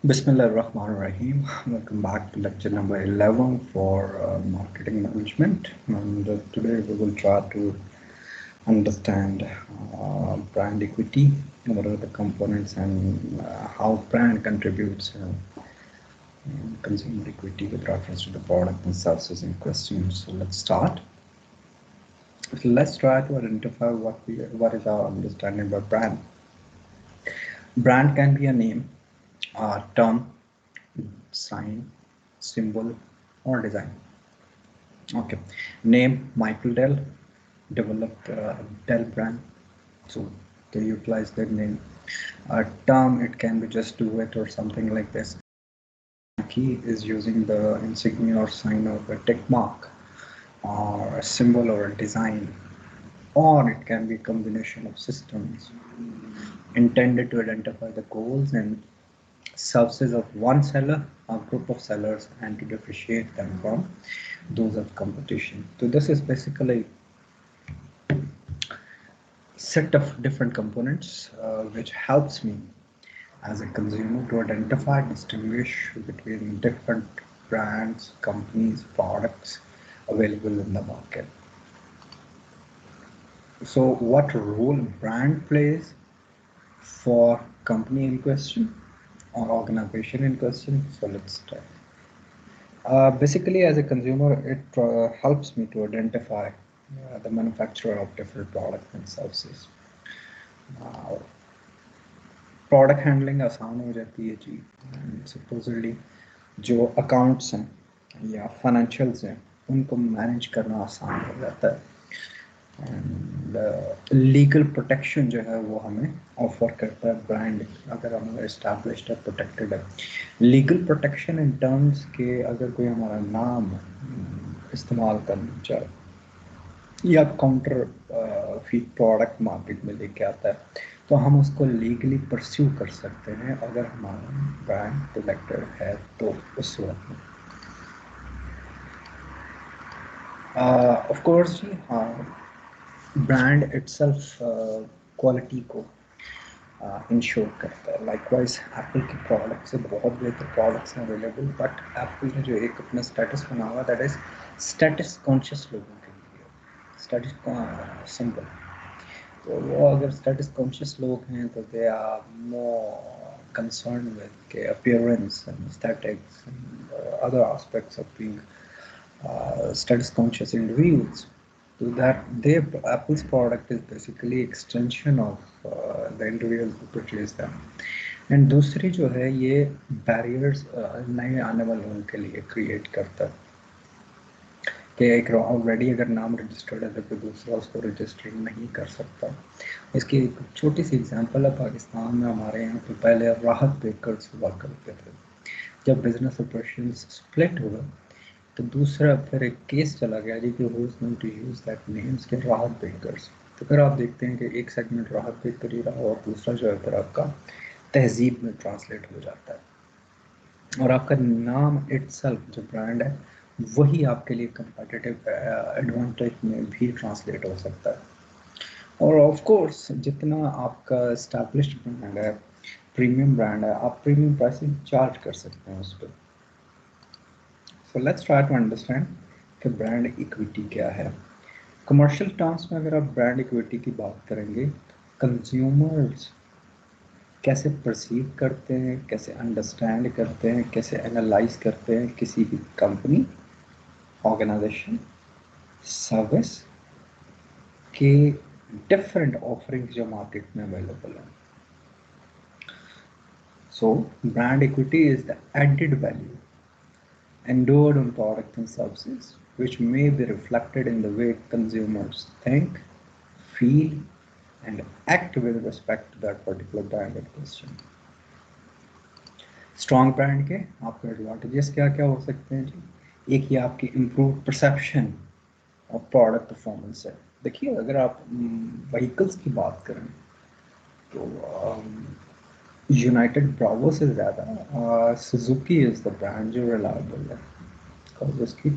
Bismillahirrahmanirrahim. Welcome back to lecture number 11 for marketing management. And today we will try to understand brand equity, what are the components, and how brand contributes consumer equity with reference to the product and services in question. So let's start. So let's try to identify what is our understanding about brand. Brand can be a name, a term, sign, symbol, or design. Okay, name Michael Dell, developed Dell brand, so they utilize that name. Term, it can be just do it or something like this. Key is using the insignia or sign or the tick mark, or a symbol or a design, or it can be a combination of systems intended to identify the goals and services of one seller or group of sellers and to differentiate them from those of competition. So this is basically a set of different components which helps me as a consumer to identify, distinguish between different brands, companies, products available in the market. So what role brand plays for company in question or organization in question? So let's start. Basically, as a consumer, it helps me to identify the manufacturer of different products and services. Product handling आसान हो जाती है जी, supposedly जो accounts हैं या financials हैं उनको manage करना आसान हो जाता है एंड लीगल प्रोटेक्शन जो है वो हमें ऑफर करता है ब्रांड, अगर हमारा इस्टेब्लिश्ड है, प्रोटेक्टेड है। लीगल प्रोटेक्शन इन टर्म्स के अगर कोई हमारा नाम इस्तेमाल करना चाहे या काउंटर फीड प्रोडक्ट मार्केट में लेके आता है तो हम उसको लीगली परस्यू कर सकते हैं अगर हमारा ब्रांड प्रोटेक्टेड है तो उस वक्त में। ऑफ कोर्स जी, हाँ, ब्रांड इटसेल्फ क्वालिटी को इंश्योर करता है। लाइकवाइज एप्पल के प्रोडक्ट से बहुत बेहतर प्रोडक्ट्स हैं अवेलेबल, बट एप्पल ने जो एक अपना स्टेटस बना हुआ दैट इज स्टेटस कॉन्शियस लोगों के लिए, स्टेटस सिंपल। तो वो अगर स्टेटस कॉन्शियस लोग हैं तो they are more concern with के appearance and aesthetics and other aspects of being status conscious individuals. So that their Apple's product is basically extension of the individuals who purchase them. And दूसरी जो है ये barriers नए आने वालों के लिए create करता है कि एक ऑलरेडी अगर नाम रजिस्टर्ड है तो कोई दूसरा उसको रजिस्टरिंग नहीं कर सकता। इसकी एक छोटी सी एग्जांपल है, पाकिस्तान में हमारे यहाँ पे पहले राहत बेकर्स हुआ करते थे। जब बिजनेस ऑपरेशंस स्प्लिट हुआ तो दूसरा फिर एक केस चला गया जी कि who is going to use that names के राहत बेकर्स। तो फिर आप देखते हैं कि एक सेगमेंट राहत बेकर ही रहा और दूसरा जो है फिर आपका तहजीब में ट्रांसलेट हो जाता है और आपका नाम इटसेल्फ जो ब्रांड है वही आपके लिए कंपेटिटिव एडवांटेज में भी ट्रांसलेट हो सकता है। और ऑफ कोर्स जितना आपका एस्टैब्लिश्ड ब्रांड है, प्रीमियम ब्रांड है, आप प्रीमियम प्राइसिंग चार्ज कर सकते हैं उस पर। So let's try to understand कि ब्रांड इक्विटी क्या है। कमर्शियल टर्म्स में अगर आप ब्रांड इक्विटी की बात करेंगे, कंज्यूमर्स कैसे परसीव करते हैं, कैसे अंडरस्टैंड करते हैं, कैसे एनालाइज करते हैं किसी भी कंपनी, ऑर्गेनाइजेशन, सर्विस के डिफरेंट ऑफरिंग्स जो मार्केट में अवेलेबल हैं। So brand equity is the added value endured on products and services, which may be reflected in the way consumers think, feel, and act with respect to that particular brand in question. Strong brand के आपके advantages क्या क्या हो सकते हैं जी? एक ही आपकी improved perception of product performance है। देखिए अगर आप vehicles की बात करें तो यूनाइटेड ब्रावो से ज़्यादा सुजुकी इज़ द ब्रांड जो रिलायबल है, बिकॉज उसकी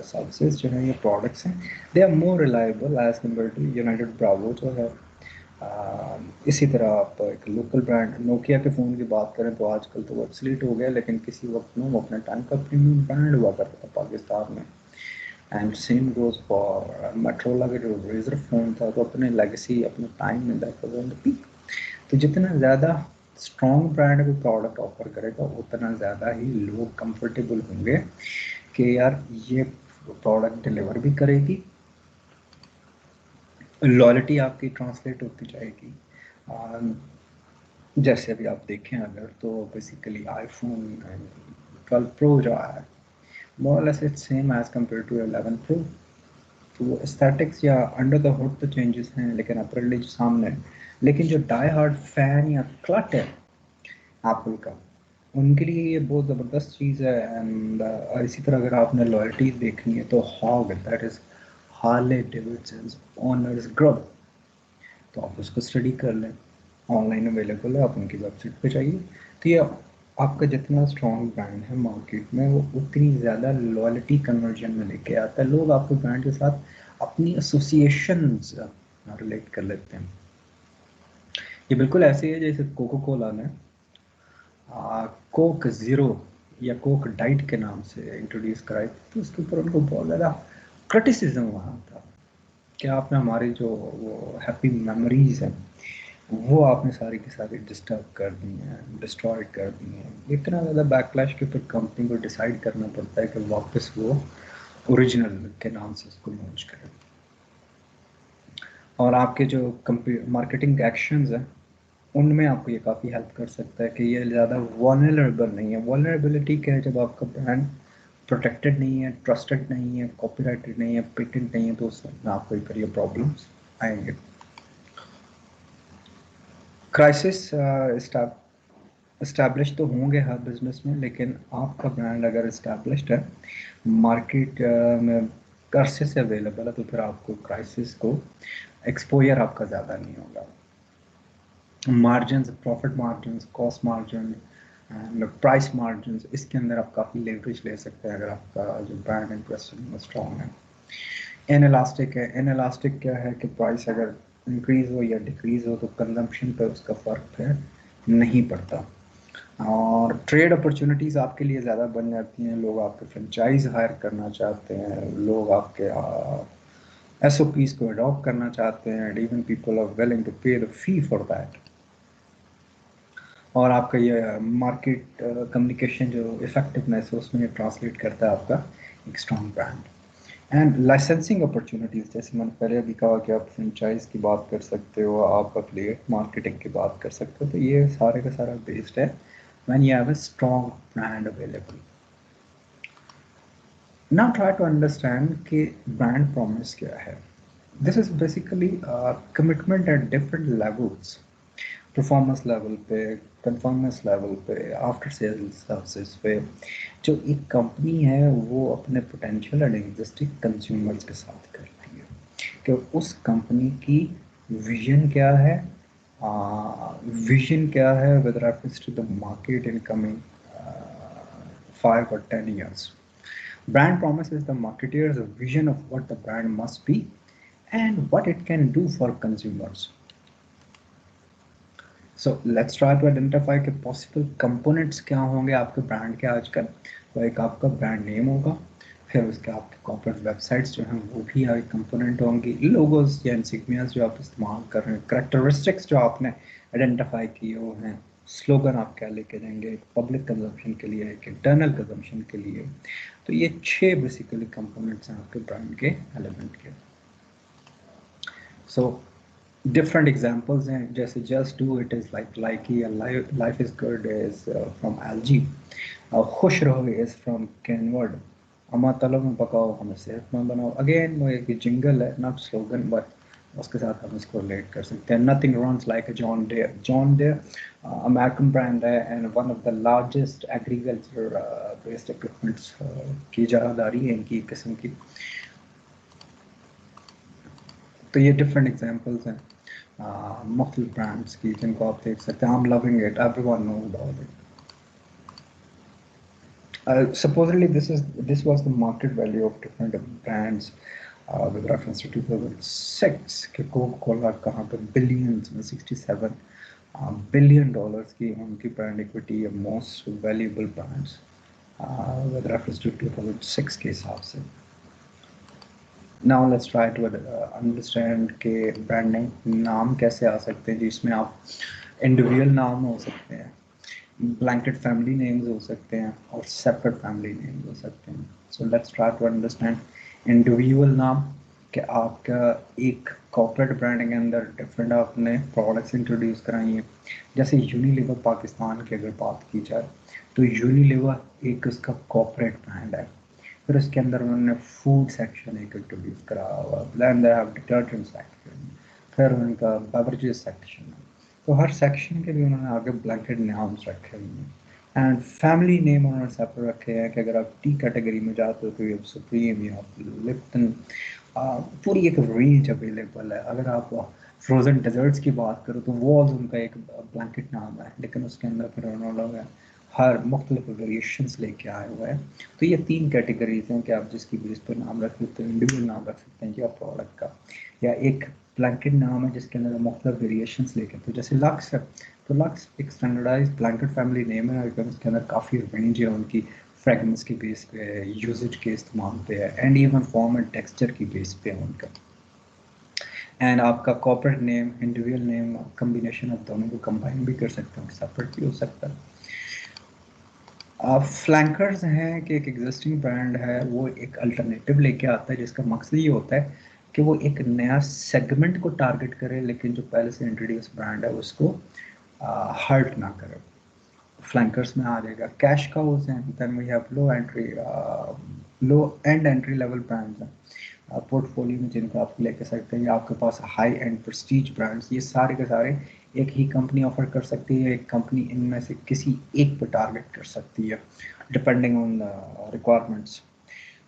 सर्विसेज जो हैं, ये प्रोडक्ट्स हैं, they are more reliable as compare to United Bravo जो है इसी तरह आप एक लोकल ब्रांड नोकिया के फ़ोन की बात करें तो आजकल तो वो ऑब्सलीट हो गया, लेकिन किसी वक्त में वो अपने टाइम का प्रीमियम ब्रांड हुआ करता था पाकिस्तान में। And same goes for Motorola का जो रेजर फ़ोन था, तो अपने लेगेसी अपने टाइम में that was on the peak. तो जितना ज़्यादा स्ट्रॉन्ग ब्रांड कोई प्रोडक्ट ऑफर करेगा, उतना ज़्यादा ही लोग कंफर्टेबल होंगे कि यार ये प्रोडक्ट डिलीवर भी करेगी, लॉयल्टी आपकी ट्रांसलेट होती जाएगी। जैसे अभी आप देखें अगर, तो बेसिकली आईफोन 12 प्रो जो है, more less it's same as compare to 11 pro. तो एस्थेटिक्स या अंडर द हुड तो चेंजेस हैं, लेकिन अपरली सामने, लेकिन जो डाई हार्ड फैन या क्लट है एप्पल का, उनके लिए ये बहुत ज़बरदस्त चीज़ है। एंड इसी तरह अगर आपने लॉयल्टी देखनी है तो HOG, that is Harley Davidsons owners group, तो आप उसको स्टडी कर लें, ऑनलाइन अवेलेबल है, आप उनकी वेबसाइट पे जाइए। तो ये आपका जितना स्ट्रॉन्ग ब्रांड है मार्केट में, वो उतनी ज़्यादा लॉयल्टी कन्वर्जन में लेके आता है। लोग आपके ब्रांड के साथ अपनी एसोसिएशंस रिलेट कर लेते हैं। ये बिल्कुल ऐसे है जैसे कोको कोला ने कोक ज़ीरो या कोक डाइट के नाम से इंट्रोड्यूस कराई, तो उसके ऊपर उनको बहुत ज़्यादा क्रिटिसिज्म वहाँ था कि आपने हमारी जो वो हैप्पी मेमोरीज हैं वो आपने सारी की सारी डिस्टर्ब कर दी हैं, डिस्ट्रॉय कर दी हैं। इतना ज़्यादा बैकलैश के ऊपर कंपनी को डिसाइड करना पड़ता है कि वापस वो ओरिजिनल के नाम से उसको लॉन्च करें। और आपके जो मार्केटिंग एक्शंस हैं, उनमें आपको ये काफ़ी हेल्प कर सकता है कि ये ज़्यादा वल्नरेबल नहीं है। वल्नरेबिलिटी क्या है? जब आपका ब्रांड प्रोटेक्टेड नहीं है, ट्रस्टेड नहीं है, कॉपीराइटेड नहीं है, पेटेंट नहीं है, तो उसमें आपको फिर ये प्रॉब्लम्स आएंगे। क्राइसिस इस्टेब्लिश तो होंगे हर बिजनेस में, लेकिन आपका ब्रांड अगर इस्टेब्लिश्ड है, मार्केट में कर्से से अवेलेबल है, तो फिर आपको क्राइसिस को एक्सपोजर आपका ज़्यादा नहीं होगा। Margin, profit margin, cost margin and price margin, इसके अंदर आप काफ़ी लेवरेज ले सकते हैं अगर आपका जो ब्रांड इंप्रेशन स्ट्रॉन्ग है। इनइलास्टिक है। इनइलास्टिक क्या है कि प्राइस अगर इंक्रीज हो या डिक्रीज हो तो कंजम्पशन पे उसका फ़र्क फिर नहीं पड़ता। और ट्रेड अपॉर्चुनिटीज़ आपके लिए ज़्यादा बन जाती हैं, लोग आपके फ्रेंचाइज हायर करना चाहते हैं, लोग आपके SOPs को अडॉप्ट करना चाहते हैं, and even people are willing to pay the fee for that. और आपका ये मार्केट कम्युनिकेशन जो इफेक्टिवनेस है, उसमें ट्रांसलेट करता है आपका एक strong brand. And licensing opportunities, जैसे मैंने पहले भी कहा कि आप फ्रेंचाइज की बात कर सकते हो, आप एफिलिएट मार्केटिंग की बात कर सकते हो, तो ये सारे का सारा बेस्ड है when you have a strong brand available. Now try to understand कि ब्रांड प्रॉमिस क्या है। This is basically commitment at different levels, performance level पे, कन्फर्मेंस लेवल पे, आफ्टर सेल्स सर्विसेज पे। जो एक कंपनी है वो अपने पोटेंशियल एंड एग्जिस्टिंग कंज्यूमर्स के साथ करती है कि उस कंपनी की विजन क्या है, विजन क्या है with reference to the market in coming 5 or 10 years. Brand promise is the marketeer's vision of what the brand must be and what it can do for consumers. So let's try to identify कि possible components क्या होंगे आपके brand के आजकल। तो एक आपका brand name होगा, फिर उसके आपके कॉर्पोरेट वेबसाइट्स जो हैं वो भी एक कंपोनेंट होंगी, लोगोज या इंसिग्नियाज जो आप इस्तेमाल कर रहे हैं, करेक्टरिस्टिक्स जो आपने आइडेंटिफाई किए वो हैं, स्लोगन आप क्या लेके जाएंगे, एक पब्लिक कंजम्पशन के लिए, एक इंटरनल कंजम्पशन के लिए। तो ये 6 बेसिकली कंपोनेंट्स हैं आपके ब्रांड के एलिमेंट के। सो different examples हैं, जैसे just do it is like या life is good is from LG, खुश रहो is from Kenwood, अमा तलब में पकाओ हमें सेहतमंद बनाओ। अगेन वो एक जिंगल है, नॉट स्लोगन, बट उसके साथ हम इसको रिलेट कर सकते हैं। Nothing runs like John Deere. John Deere American brand है and one of the largest agriculture based equipments की जादारी है इनकी किस्म की। तो ये डिफरेंट एग्जांपल्स हैं मुख्तलिफ ब्रांड्स की जिनको आप देख सकते हैं। I am loving it, everyone knows about it. Supposedly this was the market value of different brands with reference to 2006 कि कोका कोला कहाँ पे बिलियंस में 67 बिलियन डॉलर्स की उनकी ब्रांड इक्विटी है, most valuable brands with reference to 2006 के हिसाब से। Now let's try to understand के ब्रांडिंग नाम कैसे आ सकते हैं, जिसमें आप इंडिविजुअल नाम हो सकते हैं, ब्लैंकेट फैमिली नेम्स हो सकते हैं और सेपरेट फैमिली नेम्स हो सकते हैं। So let's try to understand individual नाम कि आपका एक कॉर्पोरेट ब्रांड के अंदर डिफरेंट आपने प्रोडक्ट्स इंट्रोड्यूस कराई हैं। जैसे यूनिलीवर पाकिस्तान की अगर बात की जाए तो यूनिलीवर एक उसका कॉर्पोरेट ब्रांड है, फिर उसके अंदर उन्होंने फूड सेक्शन एक इंट्रोड्यूस करा हुआ, then they have detergent section, फिर उनका बेवरेजेस सेक्शन है। तो हर सेक्शन के लिए उन्होंने आगे ब्लैंकेट नाम्स रखे हुए हैं एंड फैमिली नेम उन्होंने सेपरेट रखे हैं कि अगर आप टी कैटेगरी में जाते हो तो ये सुप्रीम या लिप्टन, पूरी एक रेंज अवेलेबल है। अगर आप फ्रोज़न डेजर्ट्स की बात करो तो वो उनका एक ब्लैंकेट नाम है, लेकिन उसके अंदर फिर उन्होंने हर मुख्तलिफ वेरिएशंस लेके आए हुए हैं। तो ये 3 कैटेगरीज हैं कि आप जिसकी बेस पर नाम रख सकते हैं, इंडिविजुअल नाम रख सकते हैं या प्रोडक्ट का, या एक ब्लैंकेट नाम है जिसके अंदर मुख्तलिफ वेरिएशंस लेके। तो जैसे लक्स है, तो लक्स एक स्टैंडर्डाइज ब्लैंकेट फैमिली नेम है, अगर उसके अंदर काफ़ी रेंज है उनकी फ्रेगनेंस के बेस पे है, यूजेज के इस्तेमाल पे है and even form and texture की बेस पे है उनका। एंड आपका corporate name individual name combination आप दोनों को कंबाइन भी कर सकते हो, सेपरेट भी हो सकता है। फ्लैंकर्स हैं कि एक एग्जिस्टिंग ब्रांड है वो एक अल्टरनेटिव लेके आता है, जिसका मकसद ये होता है कि वो एक नया सेगमेंट को टारगेट करे, लेकिन जो पहले से इंट्रोड्यूस ब्रांड है उसको हर्ट ना करे। फ्लैंकर्स में आ जाएगा कैश काउज हैं, then we have low end entry level brands हैं पोर्टफोलियो में, जिनको आप लेके सकते हैं, या आपके पास हाई एंड प्रेस्टीज ब्रांड्स, ये सारे के सारे एक ही कंपनी ऑफर कर सकती है। एक कंपनी इनमें से किसी एक पर टारगेट कर सकती है depending on requirements.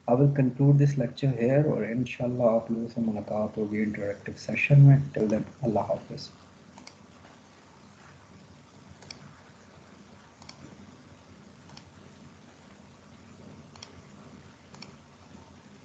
I will conclude this lecture here और इंशाल्लाह आप लोगों से मुलाकात होगी इंटरेक्टिव सेशन में। टिल देन अल्लाह हाफिज़।